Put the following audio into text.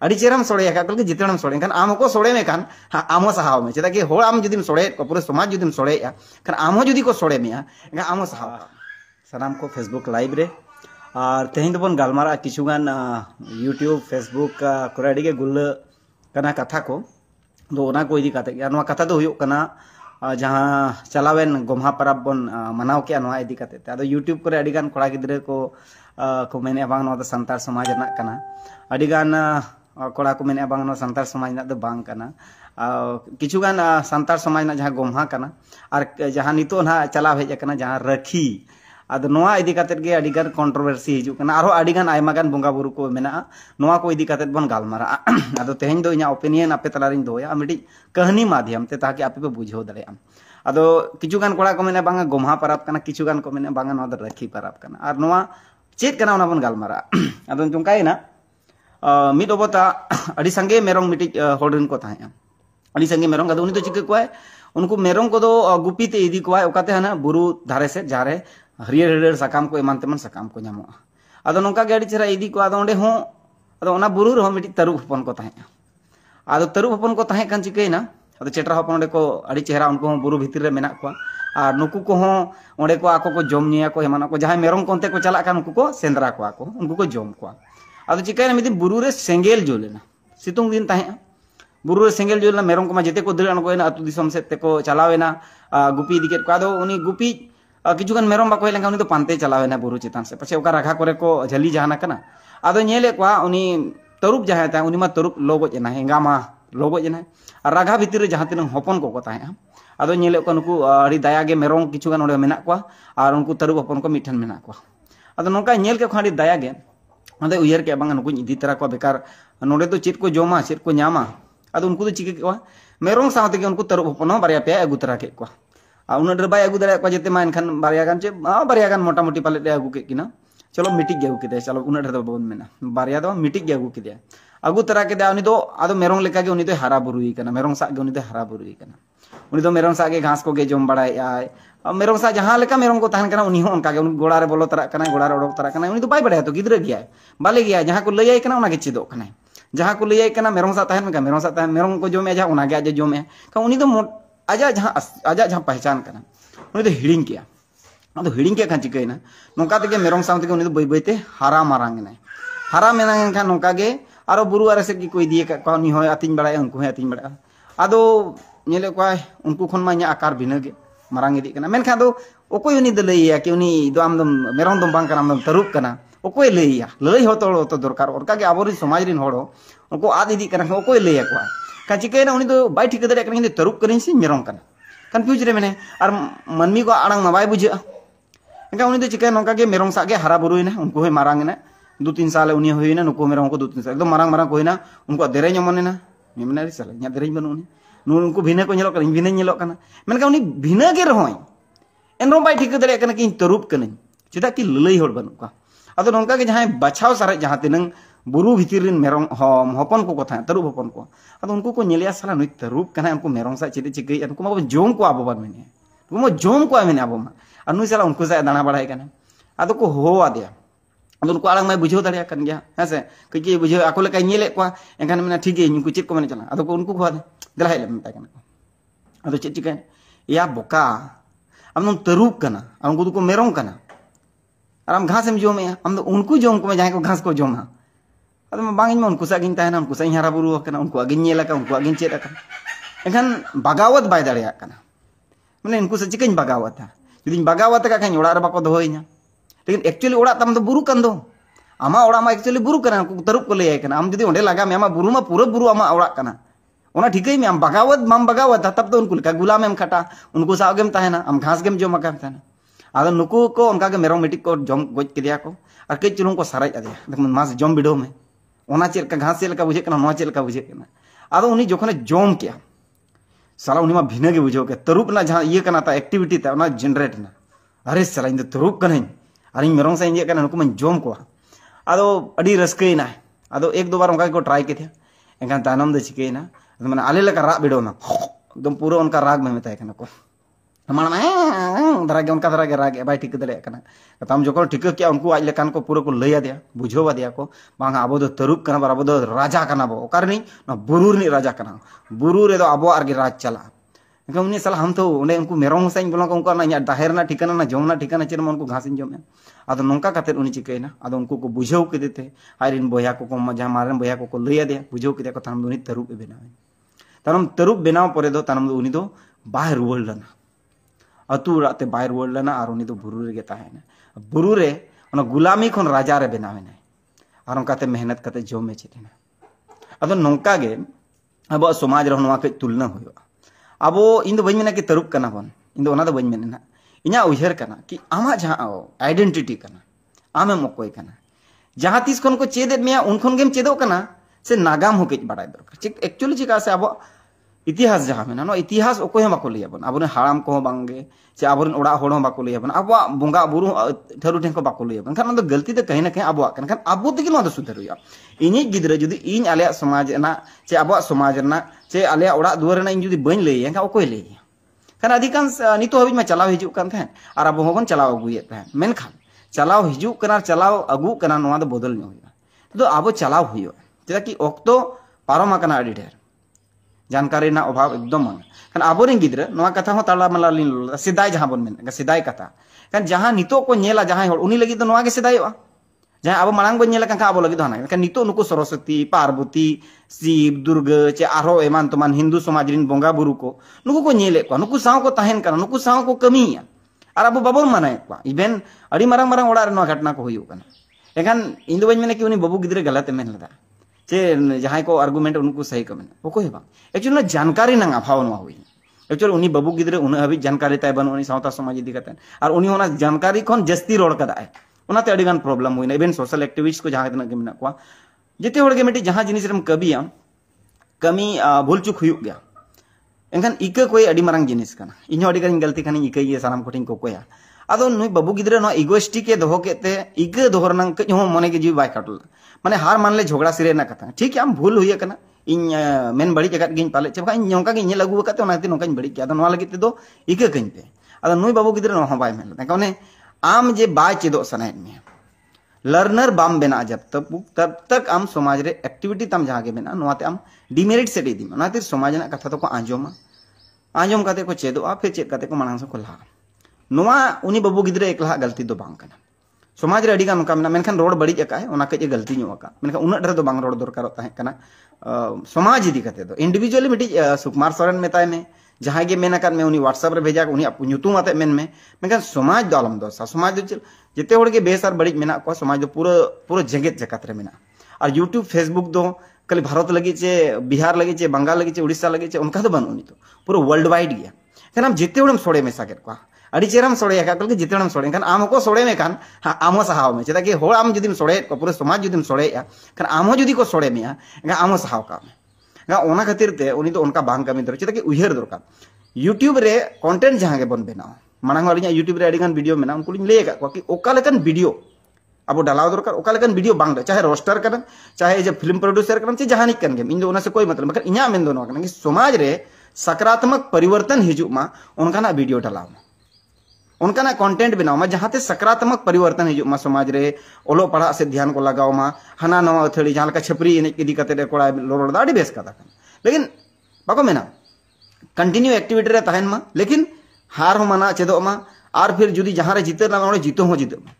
अड़ी चेहरा सोड़े कल जितेम सोड़े आम को सोड़े में कान आम सहाव में चेदा कि होड़ आम जुदी सोड़े पूरे समाज जुदी सोड़े खान आम जुदी को सोड़े में आम सहाव सानाम को फेसबुक लाइव रे और तेहन बन गलमारा किछुगान यूट्यूब फेसबुक करे अड़ी गुल्ला कना कथा को दो ना को इदी काते कथा दो हुयुग कना जहाँ चलावेन गोम्हा परब बन मनाव के इदी काते अदो यूट्यूब करे अड़ीगान कोड़ा गिद्रे को मेने बांग नोदा संतार समाज ना कना अड़ीगान कोड़ा को मेने बांग नो संतार समाज ना दो बांग कना किछुगान संतार समाज ना जहाँ गोम्हा कना और जहाँ नितो ना चलाव हेज कना जहाँ रखी अद नोआ इदी काते गे अड़ीगान कंट्रोवर्सी हिजुग कना आरो अड़ीगान आयमागान बोंगा बुरु को मेना नोआ को इदी काते बन गालमारा अदो तेहेन दो इना ओपिनियन आपे तलारिन दोया मिडी कहानी माध्यम ते ताकि आपे पे बुझाव दाड़ेया अदो किछुगान कोड़ा को मेना बांगा गोम्हा परब कना किछुगान को मेना बांगा नोआ द रखी परब कना और नोआ चेत कना ओना बन गालमारा अदो चुंकायना मिड ओबता अड़ी संगे मेरong मिटी होड़न को ताहेया अड़ी संगे मेरong अदो उनी तो चिके कोय उनको मेरong को दो गुपी ते इदी कोय ओकाते हना बुरु धारे से जारे हरियर हरियर साकाम को एमान तेमन साकाम को नामो अदो नोंका गे अड़ी चेहरा इदी को अदो ओंडे हो अदो ओना बुरु रहो मिटी तरुप हपन को ताहेया अदो तरुप हपन को ताहे कान चिकेना अदो चेटरा हपन ओंडे को अड़ी चेहरा उनको हो बुरु भितर रे मेना को और नुकु को हो ओंडे को आको को जम निया को एमान को जहां मेरong कोनते को चला कान उनको को सेंद्रा को उनको को जम को अदो चिकेना मिदी बुरु रे सेंगेल जोलेना सितुंग दिन ताहे बुरु रे सेंगेल जोलेना मेरong को मा जेते को दर अनगोयना अतु दिसम से ते को चलावेना गुपी दिकेट को अदो उनी गुपी किचुगान मेरong बाको हेलेंगा उनी तो पांते चलावेना बुरु चितान से पछे ओका राखा करे को झली जहाना कना अदो नेले को उनी तरुप जहां ता उनी मा तरुप लोगोज एना हेंगा मा लोगोज एना और राघा भितर रे जहां तिन हपन को ताहे अदो नेले को नुकु अड़ी दाया गे मेरong किचुगान ओडे मेना को और उनको तरुप हपन को मिठन मेना को अदो नोका नेल के खाड़ी दाया गे अदो उयहर के बांगा नुकु इदी तरा को बेकार नोडे तो चेत को जोमा चेत को न्यामा अदो उनको तो चिके को मेरong सावते के उनको तरुप हपन बारिया पे अगु तरा के को उन्हें डर बाय अगू दाड़ा को जेते मा एनखान बारियागान चे बारियागान मोटा मोटी पाले दे अगू के किना चलो मिटिक गे अगू के चलो उन्हें डर बोन मेना बारिया दो मिटिक गे अगू के अगू तरा के उनी दो आदो मेरong लेका गे उनी दो हरा बुरुई कना मेरong सा गे उनी दो हरा बुरुई कना उनी दो मेरong सा गे घास को गे जम बड़ाय आय मेरong सा जहां लेका मेरong को तहन कना उनी हो उनका गे उन गोड़ा रे बोलो तरा कना गोड़ा रे ओडोक तरा कना उनी दो बाय बड़ाय तो गिद्रा गया बाले गया जहां को लइय कना उना गे चेदो कना जहां को लइय कना मेरong सा तहन में मेरong सा तहन मेरong को जोमे जहां उना गे आज जोमे का उनी दो आजा जहां पहचान कना उनी तो हिडिंग किया अदो हिडिंग के खान चिकैना नोका तेगे मेरong सामते के उनी तो बई बईते हारा मारांगना हारा मेनांग खान नोका गे आरो बुरु आरे से की कोई दिए का नि होय अतिन बड़ाय उनको है अतिन बड़ा अदो नेले कोय उनको खन मा nya आकार भिना गे मारांग इदी कना मेनखा दो ओकोय उनी द लइया कि उनी दो आम दम मेरong दम बांग कना आम दम तरुप कना ओकोय लइया लई हो तो दरकार ओरका गे आबोरी समाज रिन होड़ो उनको आद इदी कना ओकोय लइया को का चिकैना उनी दो बाय ठीक दरे कना तरुप करिन से मेरong कना कन्फ्यूज रे मेने और मनमी को आड़ंग माबाई बुझा इनका उनी तो चिका नौका के मेरong सा गे हरा बुरुई ना उनको होय मारांग ना 2-3 साल उनी होय ना नुको मेरong को 2-3 साल एकदम मारांग मारांग को ना उनको देरे ñamone ना मेमना रे साल nya देरे बनु उनी नु उनको भिना को ñelok kan भिना ñelok kana Maneka उनी भिना गे रहय एनरो बाय ठीक दरे कना कि तरुप कना चेदा कि ललई होड़ बनु का अदो नौका के जहां बचाव सारे जहां तिनंग बुरु भितर मेरong हपन को कथा तरुप हपन को अदो उनको को नेलिया साला नुई तरुप कना उनको मेरong सा चिदे चिकै उनको मा जोम को आबो बान मेने उनको जोम को मेने आबो मा और नुई साला उनको सा दाना बड़ाय कना अदो को हो आदिया अदो उनको आलंग मा बुझो दाड़िया कन गया हेसे कई बुझो आको लेका नेले को एखान मेना ठीक गे उनको चित को मेने चला अदो को उनको को दला हेले मेता कना अदो चित चिकै या बोका हम तरुप कना उनको को मेरong कना और हम घास में जोमे हम उनको जोम को जहां को घास को जोमा अदो बांगिन में उनको सागिन ताहेना उनको साई हरा बुरु कना उनको आगिन नेला उनको आगिन चेत कना एखान बागावत बाय दाड़िया कना माने उनको से चिकन बागावत था जुदी बागावत का खान ओड़ा रे बाको दोहोइना लेकिन एक्चुअली ओड़ा तम तो बुरु कन दो आमा ओड़ा मा एक्चुअली बुरु कना उनको तरुप को लइय कना हम जुदी ओंडे लगा में आमा बुरु मा पूरा बुरु आमा ओड़ा कना ओना ठीकई में हम बागावत माम बागावत तब तो उनको का गुलाम एम खटा उनको सागेम ताहेना हम घास गेम जोमा काम ताहेना आदो नुकु को उनका के मेरong मिटिक को जम गोज किदिया को और कई चुलुंग को साराय आदिया देखम मास जम बिडो में ओना चेल का घास चेल का बुझे कना नोआ चेल का बुझे कना आदो उनी जोखने जम किया साला उनी मा भिना गे बुझो के तरुप ना जहां ये कना ता एक्टिविटी ता ना जनरेट ना अरे साला इन तरुप कना अरे मेरong सा इंजे कना नुकु मन जम को आदो अडी रस्कई ना आदो एक दो बार उनका को ट्राई के थे एखान तानम दे चिकेना माने आले लका रा बिडो ना एकदम पूरा उनका राग में मेताय कना को माना धरागे उनका धरागे रागे बाय ठीक दड़े तम जो ठीक किया उनको आज लेकान को पूरा को लैया दिया बुझो दिया को बांग अब दो तरुब कना अब दो राजा कना बो ओकार नहीं बुरु री राजा कना बुरु रे दो अब आगे राज चला उन्हें साल हम तो उन्हें उनको मेरम साइन बोला को उनका ना दाहेर ना ठिकाना ना जमना ठिकाना चेर उनको घास जमे अब नौका कते उन्हीं चिकना अब उनको को बुझाव के देते आयरन बया को जहाँ मारन बया को लैया दिया बुझाव के तारम उन्हीं तरुब बनावे तारम तरुब बनाव पर दो तारम उन्हीं दो बाहर रुवाड़ लना अतु उड़ाते बाय रुवाड़ लना और उन्हीं दो बुरु रे ताहेना बुरु रे गुलामी खन राजा रे बनावेना और उनकाते मेहनत करते जमे चेना अब नौका गे अब समाज रे नवा कई तुलना हुआ अब इन बी मेना कि तरुब कना बन इन बी मेना इना उहर कना कि आमा जहाँ आइडेंटिटी कना आमेम अकोय कना जहाँ तीस खन को चेद मे उन खन गेम चेदो कना से नागाम हो कई बाड़ाय दरकार एक्चुअली चिका से अब इतिहास जहाँ मेना नो इतिहास अकोय बाको लैयाबन अब हाड़ाम को बांगे से अब ओड़ा होड़ बाको लैयाबन अब बंगा बुरु ठरू ठें को बाको लैयाबन खान गलती तो कहीं ना कहीं अब खान अब तक सुधर हुआ इनिज गिद्रा जुदी इन आले समाज चे अब समाज चे आले ओड़ा दुआर इन जुदी बन लैया एनखान अकोय लैया खान अधिकांश नितो हबी में चलाव हिजुग कान थाहेन और अब होबन चलाव अगुयेद थाहेन मेनखान चलाव हिजुग कना चलाव अगु कना नोआ दो बदल नो हुआ तो अब चलाव हुआ चेदा कि ऑक्तो पारम आकना अडी ढेर जानकारी ना अभाव एकदम खान अब गिद्रा नोआ कथा हो ताला मला लिन सिदाय जहाँ बन मेन सिदाय कथा खान जहाँ नितो को नेला जहाँ होड़ उनी लगी तो नोआ गे सिदायोआ जहाँ अब मांग बन नेला कान अब लगी तो हाना नितो नुको सरस्वती पार्वती शिव दुर्गा चे आरो एमान तमान हिंदू समाज रिन बोंगा बुरु को नुको को नेले को नुको साव को ताहेन कना नुको साव को कमिया और अब बाबन मानाय को इवेन अड़ी मारंग मारंग ओड़ा रे नोआ घटना को हुयु कना एखान इन दो बन मेने कि उनी बाबू गिद्रे गलत मेन लदा चे जहाँ को आर्गुमेंट उनको सही को मेना ओको हेबा एक्चुअली जानकारी ना अभाव नोआ हुई एक्चुअली उनी बाबू गिद्रे उन हबी जानकारी ताय बन उनी सावता समाज इदी कते और उनी होना जानकारी खन जस्ती रोड कदाय उनाते अड़ी गान प्रॉब्लम हुई इवेन सोशल एक्टिविस्ट को जहाँ तना के मेना को जेते होड़ के मिटी जहाँ जिनिस रेम कबिया कमी भूल चुक हुई गया एनखान इका कोई अड़ी मारंग जिनिस कना इन्हों अड़ी गान गलती खानी इका ये सानाम कोटिंग को कोया आदो नुई बाबू गिद्रे नो इगोइस्टिक के दोहो केते इका दोहर नंग कई हो मने के जीव बाय काटल माने हार मान ले झगड़ा सिरे ना कथा ठीक है हम भूल हुई कना इन मेन बड़ी जगत गिन पाले चबका इन नोका गिन लागू कते ओनाते नोका बड़ी क्या तो नोआ लगी ते दो इका कइन पे आदो नुई बाबू गिद्रे नो बाय मेन कने आम जे बाय चेदो सनायत में लर्नर बाम बेना जब तक आम समाज रे एक्टिविटी तम जहाँ के बेना नोआते आम डिमेरिट से दी ओनाते समाज ना कथा तो को आंजोम काते को चेदो फिर चेद काते को मानang से को ला नोआ उनी बाबू गिद्रे एकला गलती दो बांग कना समाज रे अड़ी गान का मेनखान रोड बड़ी अका है ओना कजे गलती नो अका मेनखान उना डर दो बांग रोड दरकार ताहे कना समाज इदी कते दो इंडिविजुअली मिटी सुकुमार सोरेन मेताय में जहाँ के मेना में उनी व्हाट्सएप रे भेजा उनी नुतुम आते मेन में मेनखान समाज दो आलम दो समाज दो जेते होड़ के बेस और बड़ी मेना को समाज दो पूरा जेगेत जगत रे मेना और यूट्यूब फेसबुक दो खाली भारत लगी चे बिहार लगी चे बंगाल लगी चे उड़ीसा लगी चे उनका तो बन उनी तो पूरा वर्ल्ड वाइड गया खान हम जेते होड़म सोड़े में साकेट को अड़ी चेरम सोड़े का कल के जितने सोड़े खान आम को सोड़े में खान आम सहाव में चेदा कि होड़ आम जुदीम सोड़े को पूरे समाज जुदीम सोड़े खान आम जुदी को सोड़े में आम सहाव का में ओना खातिर ते उनी तो उनका बांग कमी दर चेदा कि उहर दरकार यूट्यूब रे कंटेंट जहाँ के बन बनाओ मांग वाली यूट्यूब रे अड़ीगान वीडियो में उनको लैया कि ओका लेकन वीडियो अब डालाव दरकार ओका लेकन वीडियो बांग चाहे रोस्टर कर चाहे जब फिल्म प्रोड्यूसर कर चाहे जहानिक कन गेम इन दो से कोई मतलब मगर इना मेन दो कि समाज रे सकारात्मक परिवर्तन हिजुग मा उनका वीडियो डालाव उनका कंटेंट बनाओ मा जहाँ सकारात्मक परिवर्तन हिजुग मा समाज रे ओलो पढ़ा से ध्यान को लगाओ मा हाना नवा अथड़ी जहाँ छपरी एने इदी कते कोड़ा रोड़ा अड़ी बेस कथा लेकिन बाको मेना कंटिन्यू एक्टिविटी रे तहन मा लेकिन हार हो माना चेदो मा और फिर जुदी जहाँ रे जीते ना ओडे जीतो हो जीतो मा